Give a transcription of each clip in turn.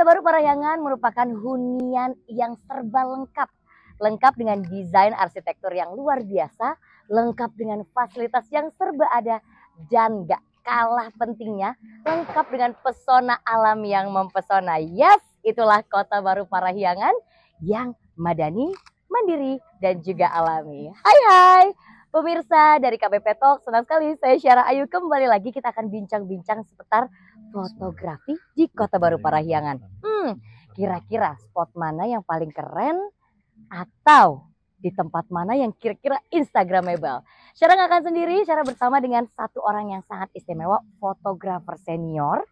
Baru Parahyangan merupakan hunian yang serba lengkap. Lengkap dengan desain arsitektur yang luar biasa, lengkap dengan fasilitas yang serba ada, dan gak kalah pentingnya, lengkap dengan pesona alam yang mempesona. Yes, itulah Kota Baru Parahyangan yang madani, mandiri, dan juga alami. Hai, pemirsa dari KBP Talk, senang sekali saya Syara Ayu kembali lagi. Kita akan bincang-bincang seputar fotografi di Kota Baru Parahyangan. Kira-kira spot mana yang paling keren atau di tempat mana yang kira-kira instagramable? Syara nggak akan sendiri, Syara bersama dengan satu orang yang sangat istimewa, fotografer senior,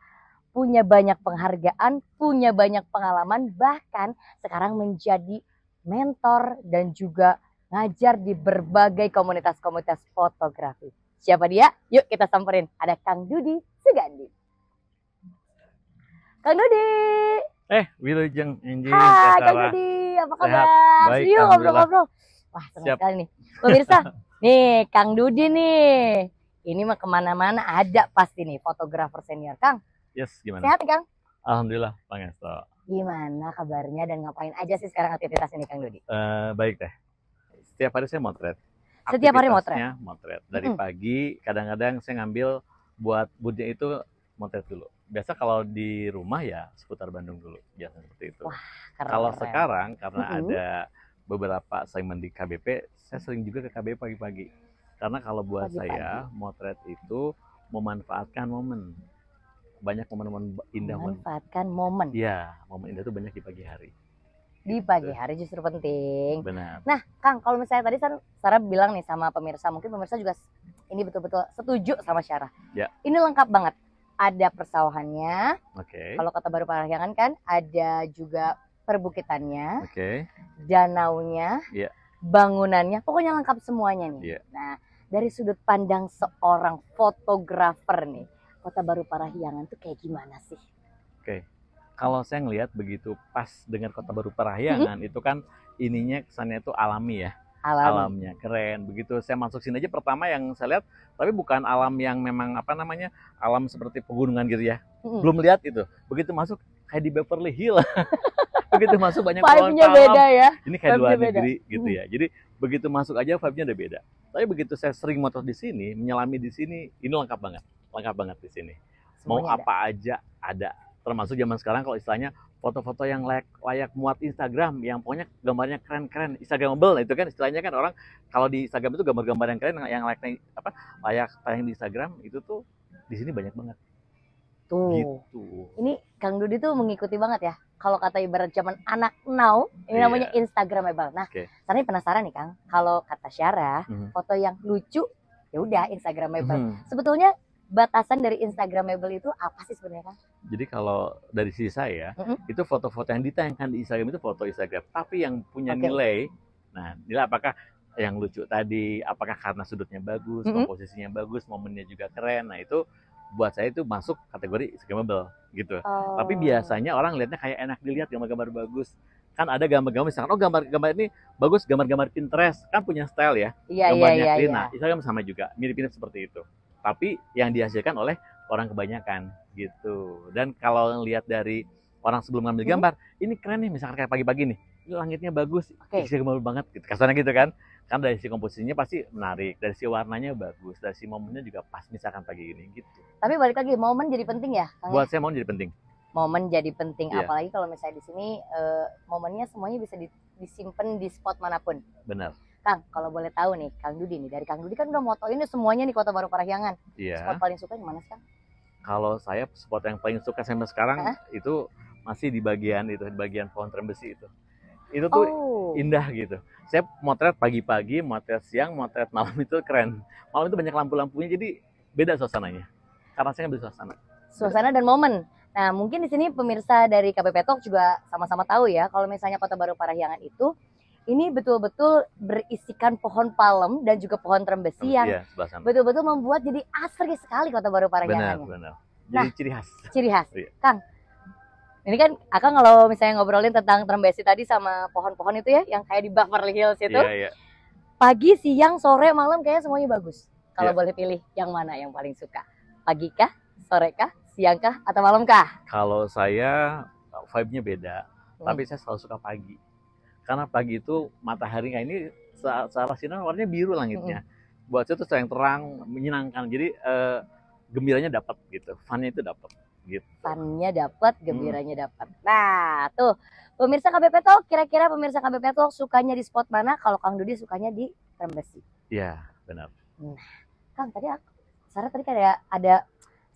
punya banyak penghargaan, punya banyak pengalaman, bahkan sekarang menjadi mentor dan juga ngajar di berbagai komunitas-komunitas fotografi. Siapa dia? Yuk kita samperin. Ada Kang Dudi Sugandi. Kang Dudi. Wilujeng Inji. Hai Kang Dudi, apa kabar? Baik, Yuk ngobrol-ngobrol. Wah senang Siap. sekali nih. Pemirsa, nih Kang Dudi nih. Ini mah kemana-mana ada pasti nih fotografer senior. Kang, Yes, gimana? sehat nih Kang? Alhamdulillah, Pangesto. Gimana kabarnya dan ngapain aja sih sekarang aktivitas ini Kang Dudi? Baik deh. Setiap hari saya motret. Setiap hari Aktivitasnya motret. Dari pagi, kadang-kadang saya ngambil buat budnya itu motret dulu. Biasa kalau di rumah ya seputar Bandung dulu. Biasa seperti itu. Wah, keren. Kalau sekarang karena ada beberapa assignment di KBP, saya sering juga ke KBP pagi-pagi. Karena kalau buat saya, motret itu memanfaatkan momen. Banyak momen-momen indah. Memanfaatkan momen. Iya, momen indah itu banyak di pagi hari. Di pagi hari justru penting. Benar. Nah, Kang, kalau misalnya tadi Sarah bilang nih sama pemirsa, mungkin pemirsa juga ini betul-betul setuju sama Syara. Ya. Ini lengkap banget. Ada persawahannya. Oke. Kalau Kota Baru Parahyangan kan ada juga perbukitannya, Oke. danaunya, Iya. bangunannya, pokoknya lengkap semuanya nih. Iya. Nah, dari sudut pandang seorang fotografer nih, Kota Baru Parahyangan tuh kayak gimana sih? Oke. Kalau saya ngelihat begitu pas dengar Kota Baru Parahyangan itu kan ininya kesannya itu alami ya. Alamnya keren. Begitu saya masuk sini aja pertama yang saya lihat, tapi bukan alam yang memang alam seperti pegunungan gitu ya. Belum lihat itu. Begitu masuk kayak di Beverly Hills. Begitu masuk banyak vibe-nya beda ya. Ini kayak luar negeri gitu ya. Jadi begitu masuk aja vibe-nya udah beda. Tapi begitu saya sering motor di sini, menyelami di sini, ini lengkap banget. Lengkap banget di sini. Mau apa aja ada. Termasuk zaman sekarang kalau istilahnya foto-foto yang layak muat Instagram, yang pokoknya gambarnya keren-keren, Instagramable. Itu kan istilahnya kan orang kalau di Instagram itu gambar-gambar yang keren yang layak tayang di Instagram itu tuh di sini banyak banget. Tuh. Gitu. Ini Kang Dudi tuh mengikuti banget ya. Kalau kata ibarat zaman anak now, ini namanya Instagramable. Nah, saya penasaran nih Kang, kalau kata Syara, foto yang lucu ya udah Instagramable. Sebetulnya batasan dari Instagramable itu apa sih sebenarnya Kang? Jadi kalau dari sisi saya, itu foto-foto yang ditayangkan di Instagram itu foto Instagram. Tapi yang punya nilai, nah nilai apakah yang lucu tadi, apakah karena sudutnya bagus, komposisinya bagus, momennya juga keren. Nah itu buat saya itu masuk kategori Instagramable gitu. Tapi biasanya orang lihatnya kayak enak dilihat, gambar-gambar bagus. Kan ada gambar-gambar misalkan, oh gambar-gambar ini bagus, gambar-gambar Pinterest. Kan punya style ya, gambarnya clean. Nah Instagram sama juga, mirip-mirip seperti itu. Tapi yang dihasilkan oleh orang kebanyakan gitu. Dan kalau lihat dari orang sebelum ngambil gambar, ini keren nih, misalkan kayak pagi-pagi nih, ini langitnya bagus, Instagramable banget gitu. Kasarnya gitu kan. Kan dari si komposisinya pasti menarik, dari si warnanya bagus, dari si momennya juga pas misalkan pagi ini gitu. Tapi balik lagi, momen jadi penting ya Kang? Buat saya momen jadi penting. Momen jadi penting, apalagi kalau misalnya di sini momennya semuanya bisa disimpan di spot manapun. Benar. Kang, kalau boleh tahu nih, Kang Dudi nih, dari Kang Dudi kan udah motoin semuanya nih Kota Baru Parahyangan. Iya. Spot paling suka yang mana sih Kang? Kalau saya spot yang paling suka sampai sekarang itu masih di bagian pohon trembesi itu. Itu tuh indah gitu. Saya motret pagi-pagi, motret siang, motret malam itu keren. Malam itu banyak lampu-lampunya, jadi beda suasananya. Karena saya ngambil suasana dan momen. Nah, mungkin di sini pemirsa dari KBP Talk juga sama-sama tahu ya, kalau misalnya Kota Baru Parahyangan itu ini betul-betul berisikan pohon palem dan juga pohon trembesi yang betul-betul membuat jadi asri sekali Kota Baru Parahyangan. Benar. Jadi ciri khas. Ciri khas. Kang, ini kan Akang kalau misalnya ngobrolin tentang trembesi tadi sama pohon-pohon itu ya, yang kayak di Beverly Hills itu, pagi, siang, sore, malam kayaknya semuanya bagus. Kalau boleh pilih yang mana yang paling suka? Pagi kah, sore kah, siang kah, atau malam kah? Kalau saya vibe-nya beda. Tapi saya selalu suka pagi. Karena pagi itu matahari kayak ini searah sinar warnanya biru langitnya. Buat saya itu yang terang, menyenangkan. Jadi gembiranya dapat gitu, fun-nya itu dapat gitu. Fun-nya dapat, gembiranya dapat. Nah, tuh pemirsa KBP Talk, kira-kira pemirsa KBP Talk sukanya di spot mana? Kalau Kang Dudi sukanya di Terembesi. Iya, benar. Nah, Kang, Sarah tadi ada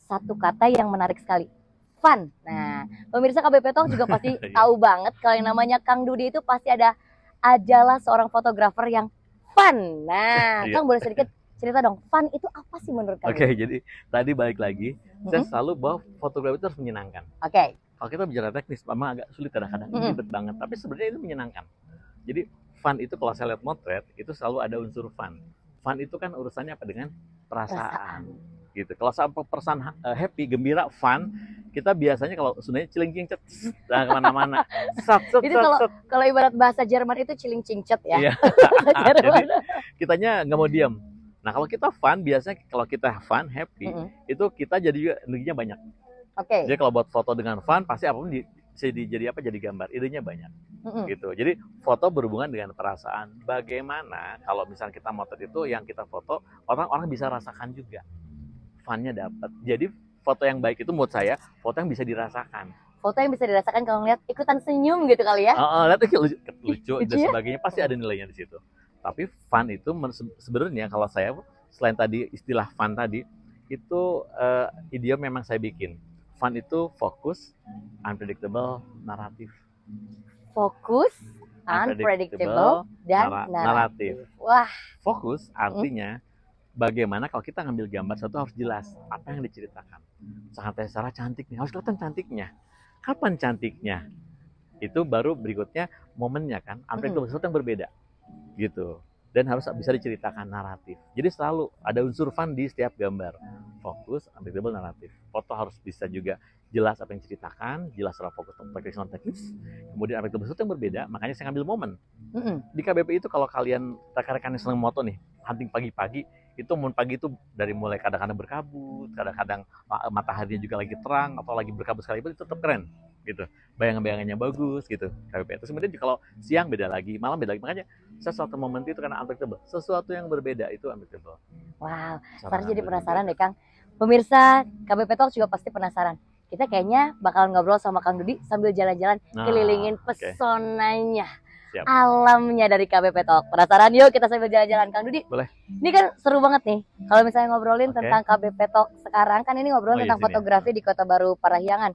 satu kata yang menarik sekali. Fun. Nah, pemirsa KBP Talk juga pasti tahu banget kalau yang namanya Kang Dudi itu pasti adalah seorang fotografer yang fun. Nah, Kang boleh sedikit cerita dong, fun itu apa sih menurut Kang? Oke, jadi tadi balik lagi, saya selalu bahwa fotografi itu harus menyenangkan. Oke. Kalau kita bicara teknis, memang agak sulit kadang-kadang, ribet banget, tapi sebenarnya itu menyenangkan. Jadi fun itu kalau saya lihat motret, itu selalu ada unsur fun. Fun itu kan urusannya apa dengan perasaan. Gitu. Kalau sampai perasaan happy, gembira, fun, kita biasanya kalau sebenarnya ciling-cincet kemana-mana. Itu kalau ibarat bahasa Jerman itu ciling-cincet ya. Iya. Jadi kitanya nggak mau diam. Nah kalau kita fun, biasanya kalau kita fun, happy, itu kita jadi juga energinya banyak. Jadi kalau buat foto dengan fun, pasti apapun jadi gambar, idenya banyak. Gitu. Jadi foto berhubungan dengan perasaan. Bagaimana kalau misalnya kita motret itu yang kita foto, orang-orang bisa rasakan juga. Fun-nya dapat. Jadi foto yang baik itu menurut saya foto yang bisa dirasakan. Foto yang bisa dirasakan kalau ngeliat ikutan senyum gitu kali ya. Lihat lucu dan sebagainya, pasti ada nilainya di situ. Tapi fun itu sebenarnya kalau saya selain tadi istilah fun tadi itu idiom memang saya bikin. Fun itu fokus, unpredictable, naratif. Fokus, unpredictable, dan naratif. Wah. Fokus artinya bagaimana kalau kita ngambil gambar satu harus jelas apa yang diceritakan. Sangat Sarah cantik nih, harus kelihatan cantiknya. Kapan cantiknya? Itu baru berikutnya momennya kan, unpredictable, sesuatu yang berbeda. Gitu. Dan harus bisa diceritakan naratif. Jadi selalu ada unsur fun di setiap gambar. Fokus, unpredictable, naratif. Foto harus bisa juga jelas apa yang diceritakan, jelas secara fokus teknis non teknis. Kemudian unpredictable, sesuatu yang berbeda, makanya saya ngambil momen. Di KBP itu kalau kalian rekan-rekan yang senang moto nih, hunting pagi-pagi, itu momen pagi itu dari mulai kadang-kadang berkabut, kadang-kadang mataharinya juga lagi terang atau lagi berkabut sekalipun itu tetap keren gitu. Bayangan-bayangannya bagus gitu. KBP. Terus kemudian kalau siang beda lagi, malam beda lagi. Makanya sesuatu momen itu karena unpredictable. Sesuatu yang berbeda itu unpredictable. Wow, Sarah jadi penasaran deh Kang. Pemirsa KBP Talk juga pasti penasaran. Kita kayaknya bakal ngobrol sama Kang Dudi sambil jalan-jalan kelilingin pesonanya. Siap. Alamnya dari KBP Talk. Penasaran? Yuk kita sambil jalan-jalan Kang Dudi. Boleh. Ini kan seru banget nih. Kalau misalnya ngobrolin tentang KBP Talk sekarang kan ini ngobrolin tentang fotografi di Kota Baru Parahyangan.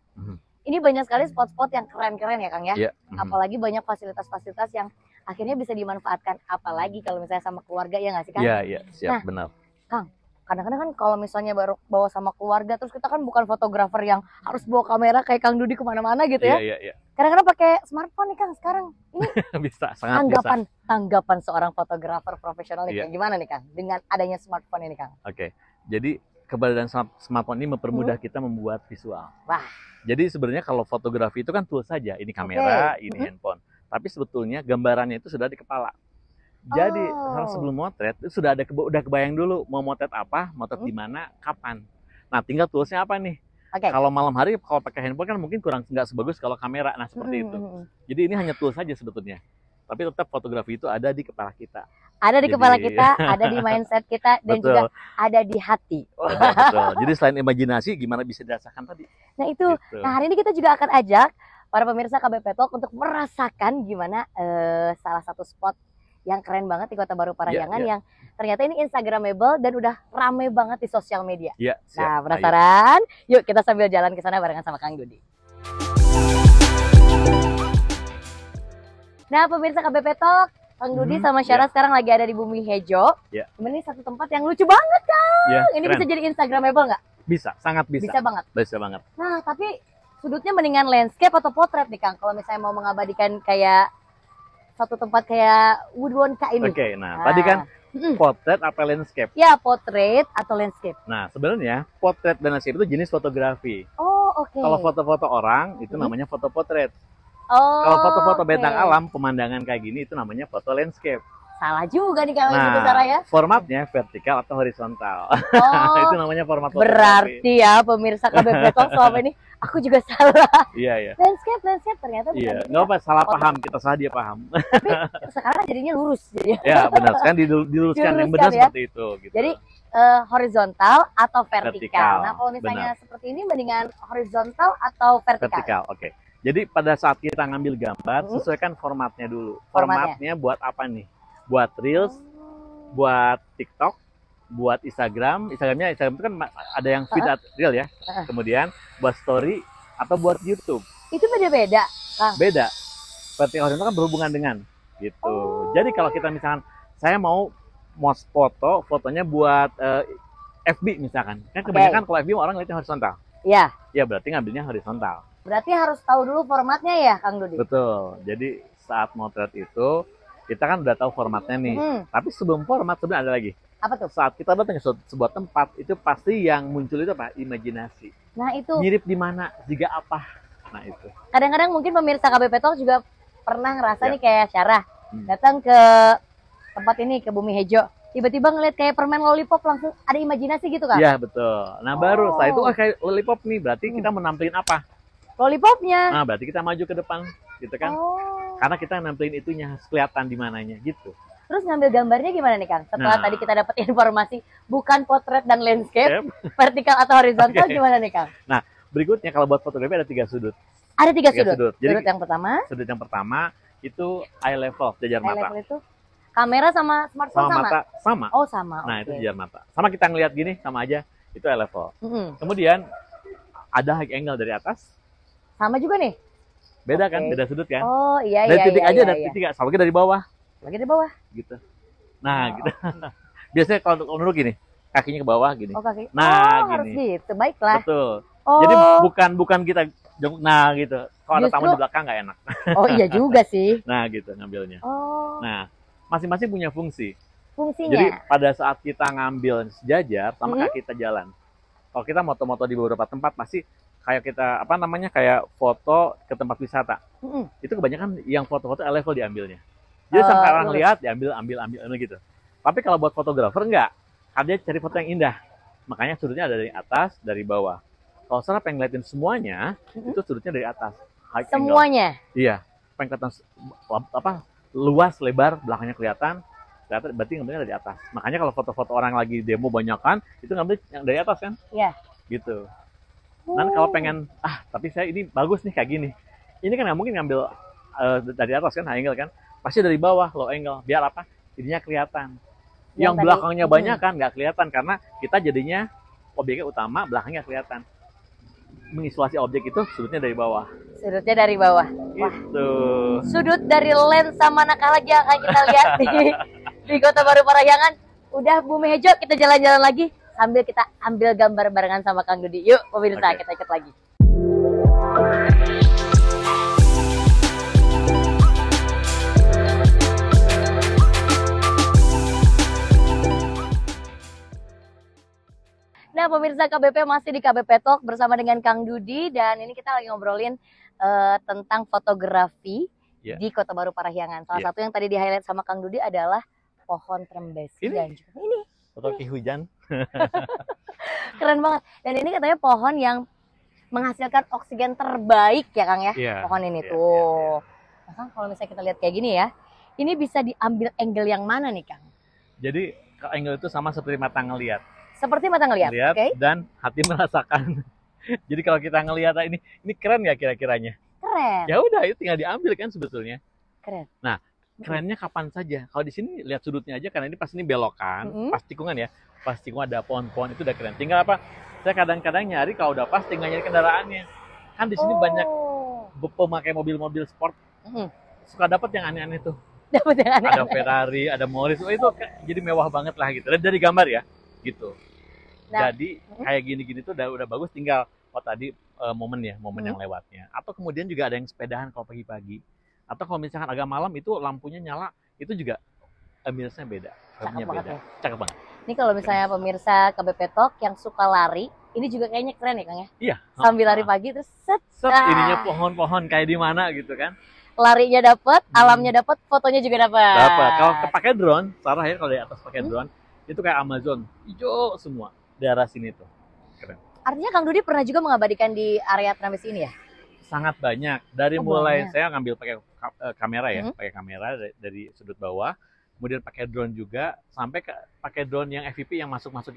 Ini banyak sekali spot-spot yang keren-keren ya Kang ya. Apalagi banyak fasilitas-fasilitas yang akhirnya bisa dimanfaatkan. Apalagi kalau misalnya sama keluarga ya nggak sih Kang? Iya, siap, benar. Kang, kadang-kadang kan kalau misalnya baru bawa sama keluarga, terus kita kan bukan fotografer yang harus bawa kamera kayak Kang Dudi kemana-mana gitu ya. Iya. Kadang-kadang pakai smartphone nih Kang sekarang. Ini bisa, sangat tanggapan seorang fotografer profesional nih, gimana nih Kang dengan adanya smartphone ini Kang? Jadi keberadaan smartphone ini mempermudah kita membuat visual. Wah. Jadi sebenarnya kalau fotografi itu kan tool saja, ini kamera, ini handphone. Tapi sebetulnya gambarannya itu sudah di kepala. Jadi sebelum motret itu sudah kebayang dulu mau motret apa, motret di mana, kapan. Nah tinggal toolsnya apa nih? Kalau malam hari kalau pakai handphone kan mungkin nggak sebagus kalau kamera. Nah seperti itu. Jadi ini hanya tool saja sebetulnya. Tapi tetap fotografi itu ada di kepala kita. Ada di kepala kita, ada di mindset kita, dan juga ada di hati. Betul. Jadi selain imajinasi, gimana bisa dirasakan tadi? Nah itu. Gitu. Nah hari ini kita juga akan ajak para pemirsa KBP Talk untuk merasakan gimana salah satu spot yang keren banget di Kota Baru Parahyangan yang ternyata ini Instagramable dan udah rame banget di sosial media. Nah penasaran? Yuk kita sambil jalan ke sana barengan sama Kang Dudi. Nah pemirsa KBP Talk, Kang Dudi sama Syara sekarang lagi ada di Bumi Hejo. Ini satu tempat yang lucu banget Kang. Ini keren. Bisa jadi Instagramable nggak? Bisa, sangat bisa. Bisa banget. Bisa banget. Nah tapi sudutnya mendingan landscape atau potret nih Kang? Kalau misalnya mau mengabadikan kayak satu tempat kayak Woodwonka ini. Tadi kan potret apa landscape? Ya, potret atau landscape. Nah, sebenarnya potret dan landscape itu jenis fotografi. Kalau foto-foto orang itu namanya foto potret. Kalau foto-foto bentang alam, pemandangan kayak gini itu namanya foto landscape. Salah juga nih kalau itu cara ya. Formatnya vertikal atau horizontal. Itu namanya format fotografi. Berarti ya pemirsa KBP Talk selama ini Aku juga salah. Iya, iya. Landscape ternyata bukan. Iya, nggak apa, salah paham, kita salah dia paham. Tapi sekarang jadinya lurus jadi. Ya, benar. Sekarang diluruskan, yang benar ya. seperti itu. Gitu. Jadi horizontal atau vertikal. Nah, kalau misalnya benar. seperti ini mendingan horizontal atau vertikal? Vertikal, oke. Jadi pada saat kita ngambil gambar, sesuaikan formatnya dulu. Formatnya buat apa nih? Buat Reels, buat TikTok, buat Instagram. Instagram itu kan ada yang feed Reel ya. Kemudian buat story atau buat YouTube. Itu beda-beda, Kang? Beda. Vertikal horizontal kan berhubungan dengan gitu. Jadi kalau kita misalkan saya mau fotonya buat FB misalkan. Kan kebanyakan kalau FB orang lihatnya horizontal. Iya. Ya berarti ngambilnya horizontal. Berarti harus tahu dulu formatnya ya, Kang Dudi? Betul. Jadi saat motret itu kita kan udah tahu formatnya nih. Tapi sebelum format sebenarnya ada lagi. Apa tuh? Saat kita datang ke sebuah tempat, itu pasti yang muncul itu apa? Imajinasi. Nah itu. Mirip di mana, juga apa. Nah itu. Kadang-kadang mungkin pemirsa KBP Talk juga pernah ngerasa nih kayak Syarah. Datang ke tempat ini, ke Bumi Hejo. Tiba-tiba ngeliat kayak permen lollipop, langsung ada imajinasi gitu kan? Iya betul. Nah baru setelah itu kayak lollipop nih, berarti kita menampilin apa? Lollipopnya. Nah berarti kita maju ke depan, gitu kan? Karena kita nampilin itunya, kelihatan di mananya, gitu. Terus ngambil gambarnya gimana nih Kang? Setelah tadi kita dapat informasi bukan potret dan landscape, vertikal atau horizontal, gimana nih Kang? Nah berikutnya kalau buat fotografi ada 3 sudut. Ada 3 sudut. Jadi, sudut yang pertama itu eye level, jajar mata. Eye level itu kamera sama smartphone sama? Mata sama. Oh sama. Nah itu jajar mata. Sama kita ngeliat gini sama aja, itu eye level. Kemudian ada high angle dari atas. Sama juga nih. Beda kan, beda sudut kan? Oh iya. Dari titik aja, dari titik sama lagi dari bawah. Lagi dari bawah. Gitu. Nah gitu. Biasanya kalau menurut gini, kakinya ke bawah gini. Oh kaki. Nah harus gini. gitu, baiklah. Betul. Jadi bukan kita jongkok, nah gitu. Kalau ada tamu di belakang nggak enak. Oh iya juga sih. Nah gitu ngambilnya. Nah masing-masing punya fungsi. Fungsinya. Jadi pada saat kita ngambil sejajar sama kaki kita jalan. Kalau kita moto-moto di beberapa tempat pasti kayak kita kayak foto ke tempat wisata. Itu kebanyakan yang foto-foto level diambilnya. Jadi sampai orang lihat diambil gitu. Tapi kalau buat fotografer enggak. Dia cari foto yang indah. Makanya sudutnya ada dari atas, dari bawah. Kalau Sarah pengen ngeliatin semuanya, itu sudutnya dari atas. Semuanya? Iya. Pengen kelihatan luas, lebar, belakangnya kelihatan. Berarti ngambilnya dari atas. Makanya kalau foto-foto orang lagi demo banyakan, itu ngambil yang dari atas kan? Iya. Gitu. Dan kalau pengen, tapi saya ini bagus nih kayak gini. Ini kan nggak mungkin ngambil dari atas kan, high angle kan. Pasti dari bawah, low angle. Biar apa? Jadinya kelihatan. Yang belakangnya banyak kan nggak kelihatan karena kita jadinya objeknya utama, belakangnya kelihatan. Mengisolasi objek itu sudutnya dari bawah. Sudutnya dari bawah. Gitu. Sudut dari lensa manakah lagi yang akan kita lihat di Kota Baru Parahyangan. Udah Bumi Hejo, kita jalan-jalan lagi sambil kita ambil gambar barengan sama Kang Dudi. Yuk pemirsa, kita ikut lagi. Nah pemirsa KBP masih di KBP Talk bersama dengan Kang Dudi. Dan ini kita lagi ngobrolin tentang fotografi di Kota Baru Parahyangan. Salah satu yang tadi di highlight sama Kang Dudi adalah pohon trembesi. Dan juga ini foto ki hujan. Keren banget. Dan ini katanya pohon yang menghasilkan oksigen terbaik ya Kang ya. Pohon ini tuh. Nah Kang, kalau misalnya kita lihat kayak gini ya, ini bisa diambil angle yang mana nih Kang? Jadi angle itu sama seperti mata ngelihat. Seperti mata ngelihat, dan hati merasakan. Jadi kalau kita ngelihat ini keren nggak kira-kiranya? Keren. Ya udah, itu tinggal diambil kan sebetulnya. Keren. Nah, kerennya kapan saja. Kalau di sini lihat sudutnya aja, karena ini pas ini belokan, pas tikungan ya. Pas tikungan ada pohon-pohon, itu udah keren. Tinggal apa? Saya kadang-kadang nyari kalau udah pas, tinggal nyari kendaraannya. Kan di sini banyak pemakai mobil-mobil sport. Suka dapat yang aneh-aneh tuh. Dapat yang aneh-aneh. Ada Ferrari, ada Morris. Itu jadi mewah banget lah gitu. Dari gambar ya, gitu. Nah, jadi kayak gini-gini tuh udah bagus, tinggal tadi momen yang lewatnya. Atau kemudian juga ada yang sepedahan kalau pagi-pagi. Atau kalau misalkan agak malam itu lampunya nyala, itu juga ambience-nya beda. Cakep banget ya. Cakep banget. Ini kalau misalnya pemirsa KBP Talk yang suka lari, ini juga kayaknya keren ya Kang ya? Iya. Sambil lari pagi terus set. Ininya pohon-pohon kayak di mana gitu kan. Larinya dapet, alamnya dapet, fotonya juga dapet. Dapat. Kalau pakai drone, Sarah ya kalau di atas pakai drone, itu kayak Amazon, hijau semua. Daerah sini tuh. Keren. Artinya Kang Dudi pernah juga mengabadikan di area Trembesi ini ya? Sangat banyak. Dari Oh, mulai banyak. saya ngambil pakai kamera ya, pakai kamera dari sudut bawah, kemudian pakai drone juga, sampai pakai drone yang FPV yang masuk-masuk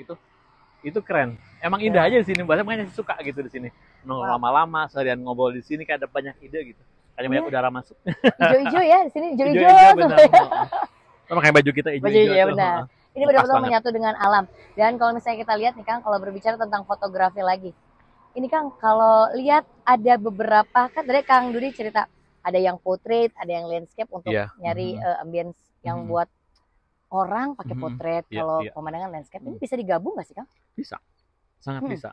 itu keren. Emang indah aja di sini, makanya suka gitu di sini. Wow. Lama-lama seharian ngobrol di sini kayak ada banyak ide gitu. Kayak banyak udara masuk. Hijau-hijau ya di sini, hijau-hijau. Benar. Sama kayak baju kita hijau-hijau. Ya, benar. Ini benar-benar menyatu dengan alam. Dan kalau misalnya kita lihat nih Kang, kalau berbicara tentang fotografi lagi. Ini Kang, kalau lihat ada beberapa, kan tadi Kang Dudi cerita, ada yang portrait, ada yang landscape untuk nyari ambience yang buat orang pakai portrait. Kalau pemandangan landscape, ini bisa digabung nggak sih Kang? Bisa, sangat bisa.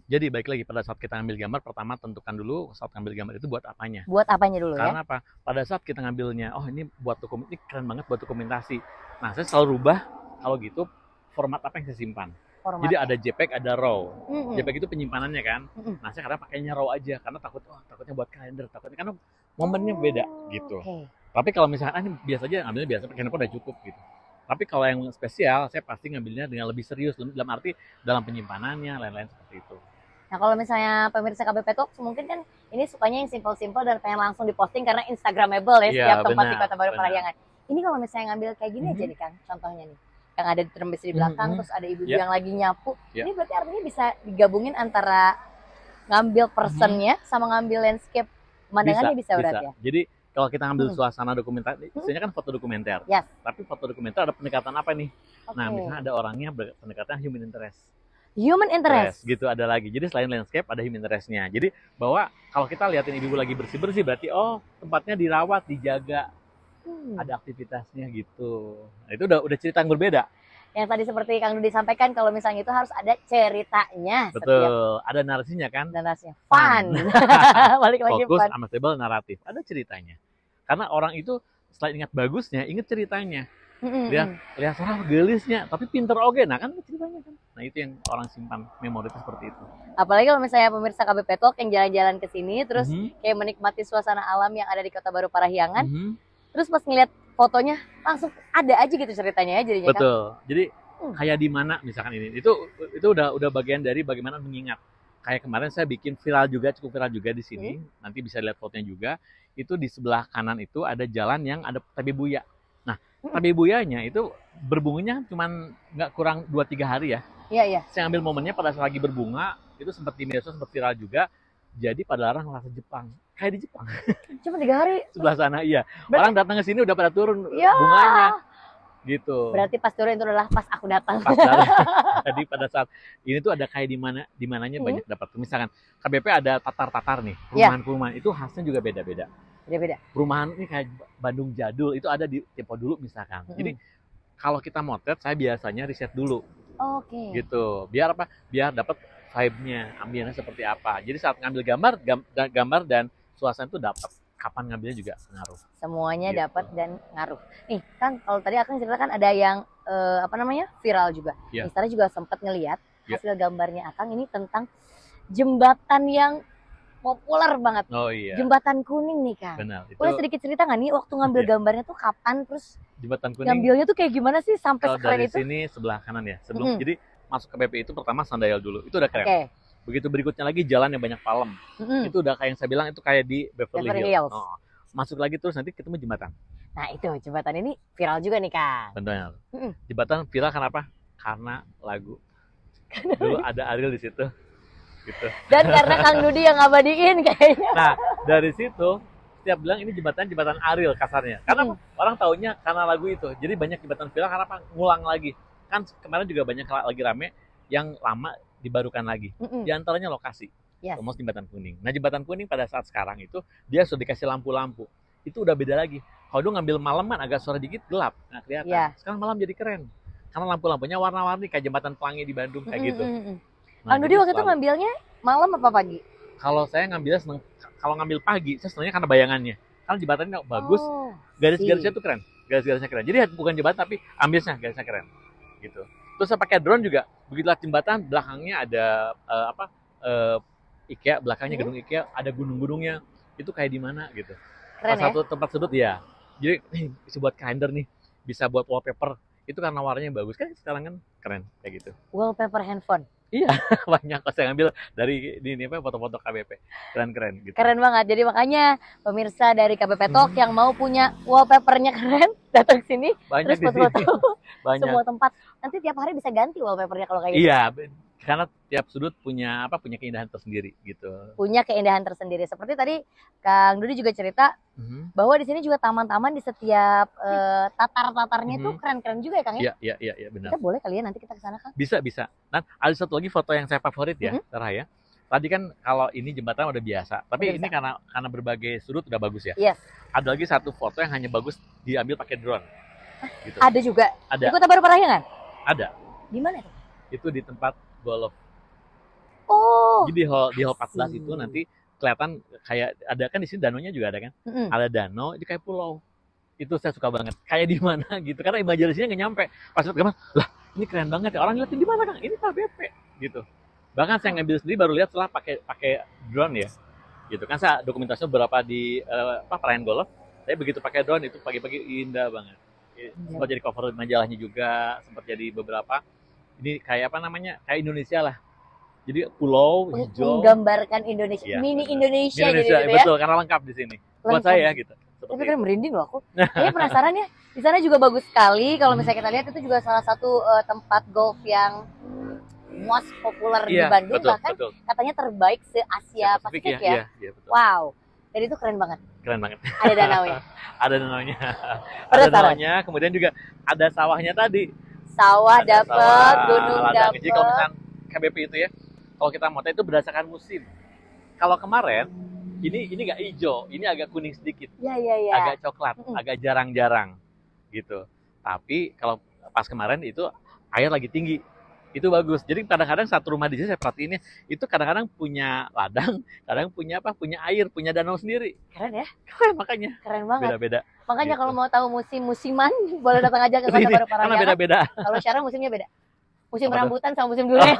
Jadi baik lagi pada saat kita ngambil gambar, pertama tentukan dulu saat ngambil gambar itu buat apanya. Buat apanya dulu ya? Karena apa? Pada saat kita ngambilnya, oh ini buat ini keren banget buat dokumentasi. Nah saya selalu rubah kalau gitu format apa yang saya simpan. Jadi ada JPEG, ada RAW. JPEG itu penyimpanannya kan. Nah saya kadang pakainya RAW aja karena takutnya buat kalender, takutnya karena momennya beda gitu. Tapi kalau misalnya ini biasa aja ngambilnya biasa pakai handphone udah cukup gitu. Tapi kalau yang spesial, saya pasti ngambilnya dengan lebih serius, dalam arti dalam penyimpanannya, lain-lain seperti itu. Nah kalau misalnya pemirsa KBP Talks, mungkin kan ini sukanya yang simple-simple dan pengen langsung diposting karena Instagramable ya, setiap tempat di Kota Baru Parahyangan. Ini kalau misalnya ngambil kayak gini aja nih Kang, contohnya nih. Yang ada di Trembesi di belakang, terus ada ibu-ibu yang lagi nyapu. Ini berarti artinya bisa digabungin antara ngambil personnya sama ngambil landscape. Pemandangannya bisa berarti ya? Jadi kalau kita ngambil suasana dokumenter, biasanya kan foto dokumenter. Tapi foto dokumenter ada pendekatan apa nih? Nah, misalnya ada orangnya pendekatan human interest. Human interest? Gitu ada lagi. Jadi selain landscape ada human interest-nya. Jadi bahwa kalau kita liatin ibu lagi bersih-bersih, berarti tempatnya dirawat, dijaga. Ada aktivitasnya gitu. Nah, itu udah cerita yang berbeda. Yang tadi seperti Kang Dudi sampaikan, kalau misalnya itu harus ada ceritanya. Betul, ada narasinya kan? Narasinya fun. Balik lagi fokus fun. sama stable naratif, ada ceritanya. Karena orang itu selain ingat bagusnya, ingat ceritanya. Lihat salah gelisnya, tapi pinter oke. Nah kan ceritanya kan. Nah itu yang orang simpan memori itu seperti itu. Apalagi kalau misalnya pemirsa KBP Talk yang jalan-jalan ke sini, terus kayak menikmati suasana alam yang ada di Kota Baru Parahyangan. Terus pas ngeliat fotonya langsung ada aja gitu ceritanya ya jadinya. Betul. Jadi kayak di mana misalkan ini. Itu udah bagian dari bagaimana mengingat. Kayak kemarin saya bikin cukup viral juga di sini. Nanti bisa lihat fotonya juga. Itu di sebelah kanan itu ada jalan yang ada tabebuya. Nah, tabebuyanya itu berbunganya cuman nggak kurang 2-3 hari ya. Iya. Saya ambil momennya pada saat lagi berbunga, itu sempat di media sosial, sempat viral juga. Jadi pada orang merasa Jepang, kayak di Jepang. Cuma 3 hari. Sebelah sana iya. Orang datang ke sini udah pada turun bunganya. Gitu. Berarti pas turun itu adalah pas aku datang. Jadi pada saat ini tuh ada kayak di mananya banyak dapat. Misalkan KBP ada tatar-tatar nih, perumahan-perumahan itu khasnya juga beda-beda. Beda-beda. Perumahan ini kayak Bandung Jadul itu ada di Tempo dulu misalkan. Jadi kalau kita motret saya biasanya riset dulu. Gitu. Biar apa? Biar dapat vibe-nya, ambiennya seperti apa. Jadi saat ngambil gambar dan suasana itu dapat. Kapan ngambilnya juga ngaruh. Semuanya gitu. Dapat dan ngaruh. Nih kan kalau tadi Akang ceritakan ada yang viral juga. Misalnya juga sempat ngelihat hasil gambarnya Akang ini tentang jembatan yang populer banget. Jembatan kuning nih Kang. Benar. Boleh sedikit cerita nggak nih waktu ngambil gambarnya tuh kapan, terus jembatan kuning ngambilnya tuh kayak gimana sih sampai sekeren itu? Dari sini sebelah kanan ya. Sebelum jadi masuk ke BP itu pertama Sandayal dulu. Itu udah keren. Begitu berikutnya lagi jalan yang banyak palem. Itu udah kayak yang saya bilang itu kayak di Beverly Hills. Masuk lagi terus nanti ketemu jembatan. Nah itu jembatan ini viral juga nih Kang. Benar. Jembatan viral kenapa? Karena lagu. Dulu ada Ariel di situ. Gitu. Dan karena Kang Dudi yang ngabadiin kayaknya. Nah dari situ setiap bilang ini jembatan Ariel kasarnya. Karena orang taunya karena lagu itu. Jadi banyak jembatan viral karena apa? Ngulang lagi. Kan kemarin juga banyak lagi rame yang lama dibarukan lagi. Di antaranya lokasi. Almost jembatan kuning. Nah jembatan kuning pada saat sekarang itu dia sudah dikasih lampu-lampu. Itu udah beda lagi. Kalau dulu ngambil malam kan agak sore dikit gelap, nggak kelihatan. Sekarang malam jadi keren. Karena lampu-lampunya warna-warni kayak jembatan Pelangi di Bandung kayak gitu. Nah, Kang Dudi waktu itu ngambilnya malam apa pagi? Kalau saya ngambilnya kalau ngambil pagi, saya senangnya karena bayangannya. Karena jembatannya bagus, garis-garisnya tuh keren. Garis-garisnya keren. Jadi bukan jembatan tapi ambilnya garisnya keren. Gitu. Terus saya pakai drone juga. Begitu lihat jembatan, belakangnya ada IKEA, belakangnya gedung IKEA, ada gunung-gunungnya. Itu kayak di mana gitu. Keren, satu tempat sudut ya. Jadi bisa buat kalender nih, bisa buat wallpaper. Itu karena warnanya bagus kan sekarang kan keren kayak gitu. Wallpaper handphone. Iya, banyak kok saya ngambil dari ini apa foto-foto KBP. Keren-keren gitu. Keren banget. Jadi makanya pemirsa dari KBP Talk yang mau punya wallpapernya keren datang sini Banyak terus di sini. foto-foto Banyak. semua tempat. Nanti tiap hari bisa ganti wallpapernya kalau kayak gitu. Iya, karena tiap sudut punya keindahan tersendiri gitu. Punya keindahan tersendiri. Seperti tadi Kang Dudi juga cerita bahwa di sini juga taman-taman di setiap tatar-tatarnya itu keren-keren juga ya Kang ya? Iya, benar. Kita boleh kali ya nanti kita ke sana Kang? Bisa. Dan ada satu lagi foto yang saya favorit ya, Sarah ya. Tadi kan kalau ini jembatan udah biasa, tapi ini karena berbagai sudut udah bagus ya. Yes. Ada lagi satu foto yang hanya bagus diambil pakai drone. Gitu. Ada juga. Ada. Di Kota Baru Parahyangan? Ada. Di mana itu? Itu di tempat golf. Oh. Jadi di hall 14 itu nanti kelihatan kayak ada kan di sini danaunya juga ada kan? Ada danau, itu kayak pulau. Itu saya suka banget. Kayak di mana gitu. Karena imajinasinya nggak nyampe. Pas lihat lah ini keren banget ya. Orang ngeliatin di mana Kang? Ini KBP gitu. Bahkan saya ngambil sendiri baru lihat setelah pakai drone ya. Gitu kan saya dokumentasinya beberapa di perayaan golf. Saya begitu pakai drone itu pagi-pagi indah banget. Sempat jadi cover majalahnya juga, sempat jadi beberapa. Ini kayak apa namanya? Kayak Indonesia lah. Jadi pulau hijau. Menggambarkan Indonesia, Ya, mini Indonesia, Indonesia gitu betul, ya. karena lengkap di sini. Lengkap. Buat saya gitu. Tapi kan merinding loh aku. Kayaknya penasaran ya. Di sana juga bagus sekali. Kalau misalnya kita lihat itu juga salah satu tempat golf yang most populer di Bandung, bahkan katanya terbaik se-Asia Pasifik ya. Iya, betul. Wow. Dan itu keren banget. Keren banget. Ada danaunya. Ada danaunya. Ada danaunya, kemudian juga ada sawahnya tadi. Sawah dapat, gunung dapat. Jadi kalau misalkan KBP itu ya, kalau kita moto itu berdasarkan musim. Kalau kemarin ini nggak hijau, ini agak kuning sedikit. Iya. Agak coklat, agak jarang-jarang gitu. Tapi kalau pas kemarin itu air lagi tinggi. Itu bagus. Jadi kadang-kadang satu rumah di sini saya perhatiin itu kadang-kadang punya ladang, kadang punya air, punya danau sendiri. Keren ya? Keren makanya. Keren banget. Beda-beda. Makanya gitu. kalau mau tahu musim-musiman boleh datang aja ke Kota Baru Parahyangan. Karena beda-beda. Kalau sekarang musimnya beda. Musim rambutan sama musim durian.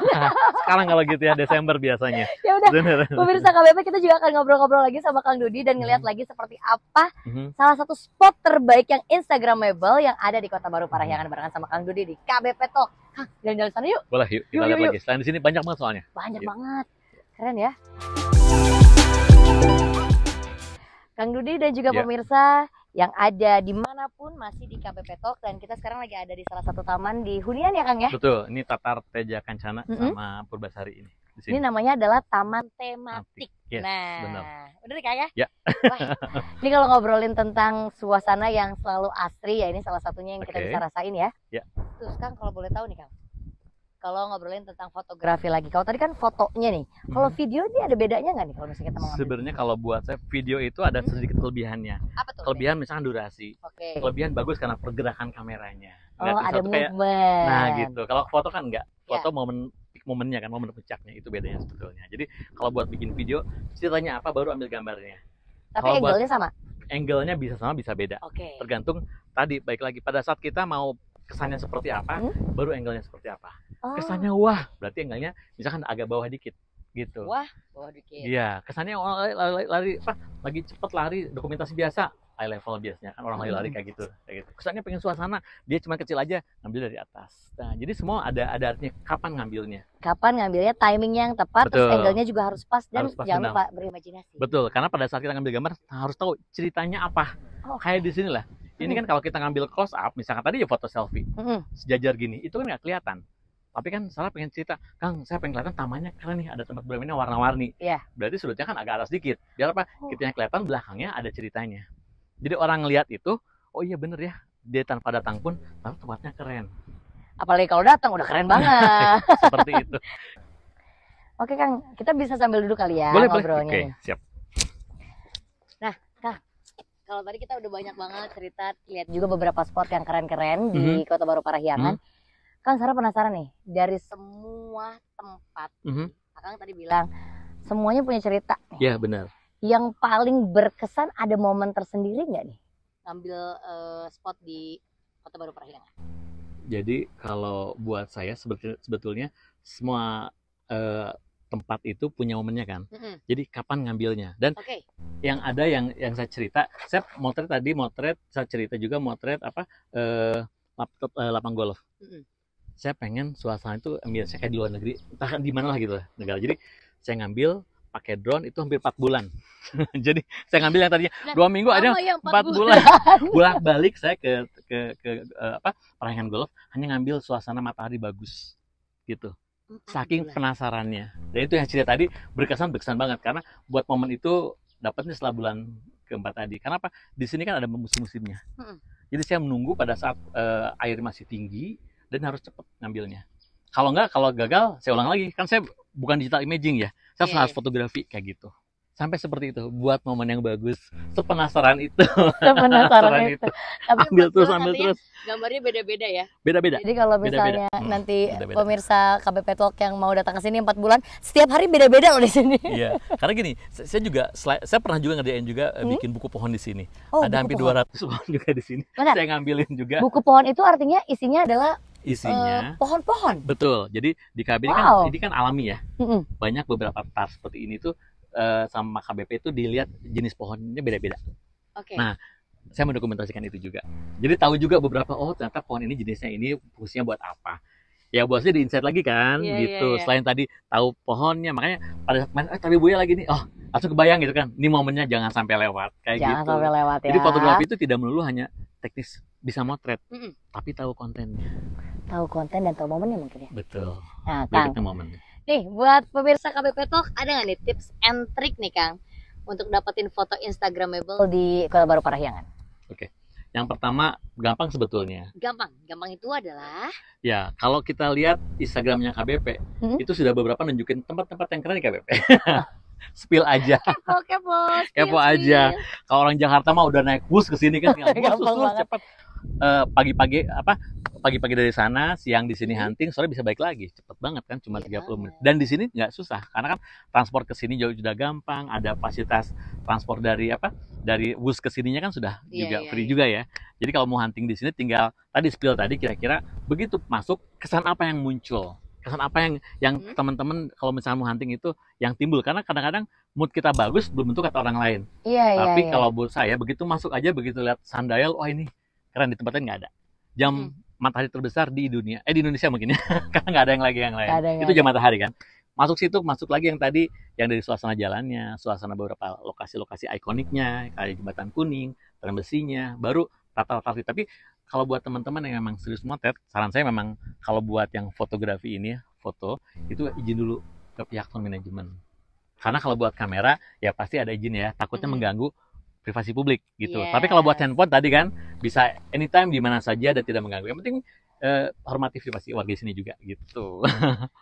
Sekarang kalau gitu ya Desember biasanya. Ya udah. Pemirsa KBP kita juga akan ngobrol-ngobrol lagi sama Kang Dudi dan ngeliat lagi seperti apa salah satu spot terbaik yang instagramable yang ada di Kota Baru Parahyangan barengan sama Kang Dudi di KBP Talk. Kang, jalan-jalan sana yuk. Boleh yuk, kita lihat lagi. Selain di sini banyak banget soalnya. Banyak banget. Keren ya. Kang Dudi dan juga pemirsa yang ada dimanapun masih di KBP Talk, dan kita sekarang lagi ada di salah satu taman di Hunian ya Kang ya? Betul, ini Tatar Teja Kencana sama Purbasari ini. Ini namanya adalah Taman Tematik. Yes, nah, benar. Bener Kang ya? Ya. Wah, ini kalau ngobrolin tentang suasana yang selalu asri ya, ini salah satunya yang kita bisa rasain ya. Ya. Terus Kang kalau boleh tahu nih Kang, kalau ngobrolin tentang fotografi lagi, kalau tadi kan fotonya nih, kalau video ini ada bedanya nggak nih kalau misalnya kita mau ngambil? Sebenarnya kalau buat saya video itu ada sedikit kelebihannya. Apa tuh? Kelebihan misalkan durasi. Kelebihan bagus karena pergerakan kameranya. Oh, ada movement. Nah gitu. Kalau foto kan enggak. Foto momennya kan, momen puncaknya itu bedanya sebetulnya. Jadi kalau buat bikin video, ceritanya apa baru ambil gambarnya. Tapi angle-nya sama? Angle-nya bisa sama bisa beda. Tergantung tadi baik lagi pada saat kita mau kesannya seperti apa, baru angle-nya seperti apa. Kesannya wah, berarti angle-nya misalkan agak bawah dikit gitu. Wah, bawah dikit. Iya, kesannya lari lagi cepet lari dokumentasi biasa, high level biasanya kan orang lari kayak gitu. Kesannya pengen suasana, dia cuma kecil aja, ngambil dari atas. Nah, jadi semua ada artinya kapan ngambilnya. Kapan ngambilnya, timingnya yang tepat, terus angle-nya juga harus pas dan jangan lupa berimajinasi. Betul, karena pada saat kita ngambil gambar harus tahu ceritanya apa. Kayak di sini lah. Ini kan kalau kita ngambil close up, misalkan tadi ya foto selfie, sejajar gini, itu kan nggak kelihatan. Tapi kan Sarah pengen cerita, Kang, saya pengen kelihatan tamannya keren nih, ada tempat bermainnya warna-warni. Berarti sudutnya kan agak atas dikit. Biar apa? Kitanya kelihatan, belakangnya ada ceritanya. Jadi orang ngelihat itu, oh iya bener ya, dia tanpa datang pun, tapi tempatnya keren. Apalagi kalau datang udah keren banget. Seperti itu. Oke Kang, kita bisa sambil duduk kali ya ngobrolnya. Oke, siap. Nah, Kang, kalau tadi kita udah banyak banget cerita, lihat juga beberapa spot yang keren-keren di Kota Baru Parahyangan. Kang, Sarah penasaran nih, dari semua tempat, Kang tadi bilang, semuanya punya cerita. Iya, benar. Yang paling berkesan ada momen tersendiri nggak nih? Ngambil spot di Kota Baru Parahyangan. Jadi kalau buat saya sebetulnya semua tempat itu punya momennya kan. Jadi kapan ngambilnya. Dan yang ada yang saya cerita, saya motret, saya cerita juga motret lapang golf. saya pengen suasana itu ambil saya kayak di luar negeri, entah di mana lah gitu negara. Jadi saya ngambil pakai drone itu hampir 4 bulan. Jadi saya ngambil yang tadinya 2 minggu, ada 4 bulan. Bolak-balik saya ke perairan golf hanya ngambil suasana matahari bagus gitu. Saking penasarannya. Dan itu yang cerita tadi berkesan banget karena buat momen itu dapatnya setelah bulan keempat tadi. Karena apa? Di sini kan ada musim-musimnya. Jadi saya menunggu pada saat air masih tinggi dan harus cepat ngambilnya. Kalau gagal, saya ulang lagi. Kan saya bukan digital imaging ya. Saya harus fotografi kayak gitu. Sampai seperti itu, buat momen yang bagus. Sepenasaran itu. Sepenasaran itu. Tapi ambil terus. Gambarnya beda-beda ya? Beda-beda. Jadi kalau misalnya nanti pemirsa KBP Talk yang mau datang ke sini 4 bulan, setiap hari beda-beda loh di sini. Iya, karena gini, saya pernah juga ngerjain juga bikin buku pohon di sini. Oh, ada hampir 200 pohon juga di sini. Benar. Saya ngambilin juga. Buku pohon itu artinya isinya adalah pohon-pohon. Betul. Jadi di KBP ini kan alami ya. Banyak beberapa tar seperti ini tuh sama KBP itu dilihat jenis pohonnya beda-beda. Nah, saya mendokumentasikan itu juga. Jadi tahu juga beberapa, ternyata pohon ini jenisnya ini fungsinya buat apa. Ya bosnya di insight lagi kan, gitu. Selain tadi tahu pohonnya, makanya pada saat main, tapi Buya lagi nih, langsung kebayang gitu kan. Ini momennya jangan sampai lewat, kayak jangan gitu. Sampai lewat ya. Jadi fotografi itu tidak melulu hanya teknis bisa motret, tapi tahu kontennya. Tahu konten dan tahu momennya mungkin ya. Betul. Nah, Kang. Momennya. Nih, buat pemirsa KBP Talk, ada nggak nih tips and trick nih, Kang, untuk dapetin foto Instagramable di Kota Baru Parahyangan? Oke. Yang pertama, gampang sebetulnya. Gampang itu adalah? Ya, kalau kita lihat Instagramnya KBP, itu sudah beberapa nunjukin tempat-tempat yang keren di KBP. Spill aja. Kepo aja. Kalau orang Jakarta mah udah naik bus ke sini kan, tinggal bus cepat. Pagi-pagi dari sana, siang di sini hunting, sore bisa balik lagi. Cepet banget kan, cuma 30 menit. Dan di sini nggak susah, karena kan transport ke sini jauh sudah gampang, ada fasilitas transport dari bus ke sininya kan sudah juga free juga ya. Jadi kalau mau hunting di sini tinggal tadi spill tadi kira-kira begitu masuk, kesan apa yang muncul? Kesan apa yang teman-teman kalau misalnya mau hunting itu yang timbul, karena kadang-kadang mood kita bagus belum tentu kata orang lain. Tapi kalau buat saya begitu masuk aja, begitu lihat sundial, wah ini keren, di tempat lain nggak ada. Jam matahari terbesar di dunia, di Indonesia mungkin ya, karena nggak ada yang lain. Itu jam matahari kan. Masuk situ, masuk lagi yang tadi, yang dari suasana jalannya, suasana beberapa lokasi-lokasi ikoniknya, kayak jembatan kuning, tram besinya, baru tata-tata. Tapi kalau buat teman-teman yang memang serius motret, saran saya memang kalau buat yang fotografi ini, foto, itu izin dulu ke pihak manajemen. Karena kalau buat kamera, ya pasti ada izin ya, takutnya mengganggu privasi publik gitu. Tapi kalau buat handphone tadi kan bisa anytime di mana saja dan tidak mengganggu. Yang penting hormati privasi warga sini juga gitu.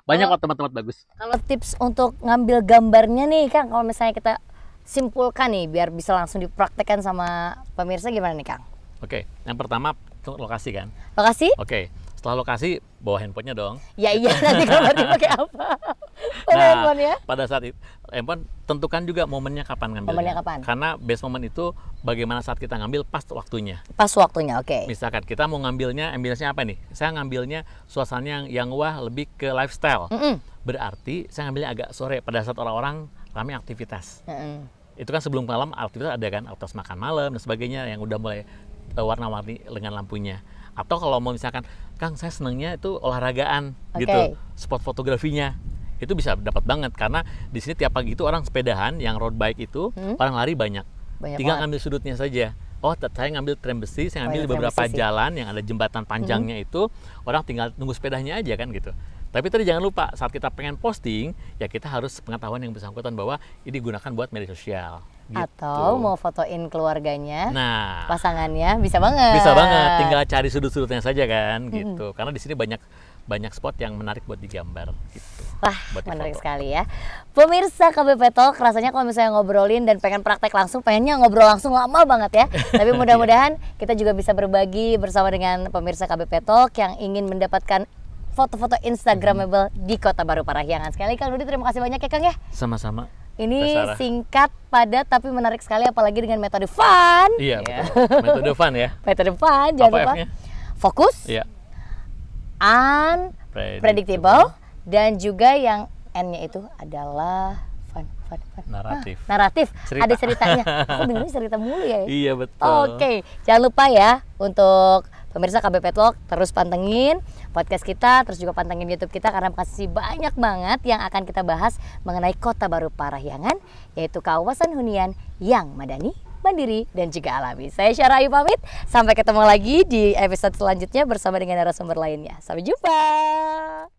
Banyak kok tempat-tempat bagus. Kalau tips untuk ngambil gambarnya nih Kang, kalau misalnya kita simpulkan nih biar bisa langsung dipraktekkan sama pemirsa, gimana nih Kang? Oke, yang pertama lokasi kan. Lokasi? Oke. Setelah lokasi, bawa handphonenya dong. Ya iya, nanti gambarnya pakai apa? Handphone ya? Pada saat itu, handphone tentukan juga momennya kapan ngambilnya. Momennya kapan? Karena best moment itu bagaimana saat kita ngambil pas waktunya. Pas waktunya, oke. Misalkan kita mau ngambilnya, ambilnya apa nih? Saya ngambilnya suasananya yang wah lebih ke lifestyle. Berarti saya ngambilnya agak sore pada saat orang-orang ramai aktivitas. Itu kan sebelum malam aktivitas ada kan, aktivitas makan malam dan sebagainya yang udah mulai warna-warni dengan lampunya. Atau kalau mau misalkan, Kang saya senangnya itu olahragaan gitu, spot fotografinya itu bisa dapat banget karena di sini tiap pagi itu orang sepedahan, yang road bike itu orang lari banyak tinggal ngambil sudutnya saja. Saya ngambil tram besi, saya ngambil di beberapa jalan yang ada jembatan panjangnya itu, orang tinggal nunggu sepedanya aja kan gitu. Tapi tadi jangan lupa saat kita pengen posting ya kita harus pengetahuan yang bersangkutan bahwa ini digunakan buat media sosial. Gitu. Atau mau fotoin keluarganya, pasangannya, bisa banget. Bisa banget, tinggal cari sudut-sudutnya saja kan, gitu. Karena di sini banyak spot yang menarik buat digambar. Gitu. Wah, menarik sekali ya. Pemirsa KBP Talk, rasanya kalau misalnya ngobrolin dan pengen praktek langsung, pengennya ngobrol langsung lama banget ya. Tapi mudah-mudahan kita juga bisa berbagi bersama dengan pemirsa KBP Talk yang ingin mendapatkan foto-foto Instagramable di Kota Baru Parahyangan. Sekali Kang Dudi, terima kasih banyak ya Kang ya. Sama-sama. Ini singkat, padat, tapi menarik sekali apalagi dengan metode fun. Iya, betul. Metode fun ya. Metode fun, jangan lupa. Fokus, unpredictable, dan juga yang N-nya itu adalah fun. Naratif. Cerita. Ada ceritanya. Aku dengerin cerita mulu ya. Iya, betul. Oke, jangan lupa ya untuk Pemirsa KBP Talk terus pantengin podcast kita, terus juga pantengin YouTube kita karena masih banyak banget yang akan kita bahas mengenai Kota Baru Parahyangan, yaitu kawasan hunian yang madani, mandiri, dan juga alami. Saya Syara Ayu pamit, sampai ketemu lagi di episode selanjutnya bersama dengan narasumber lainnya. Sampai jumpa.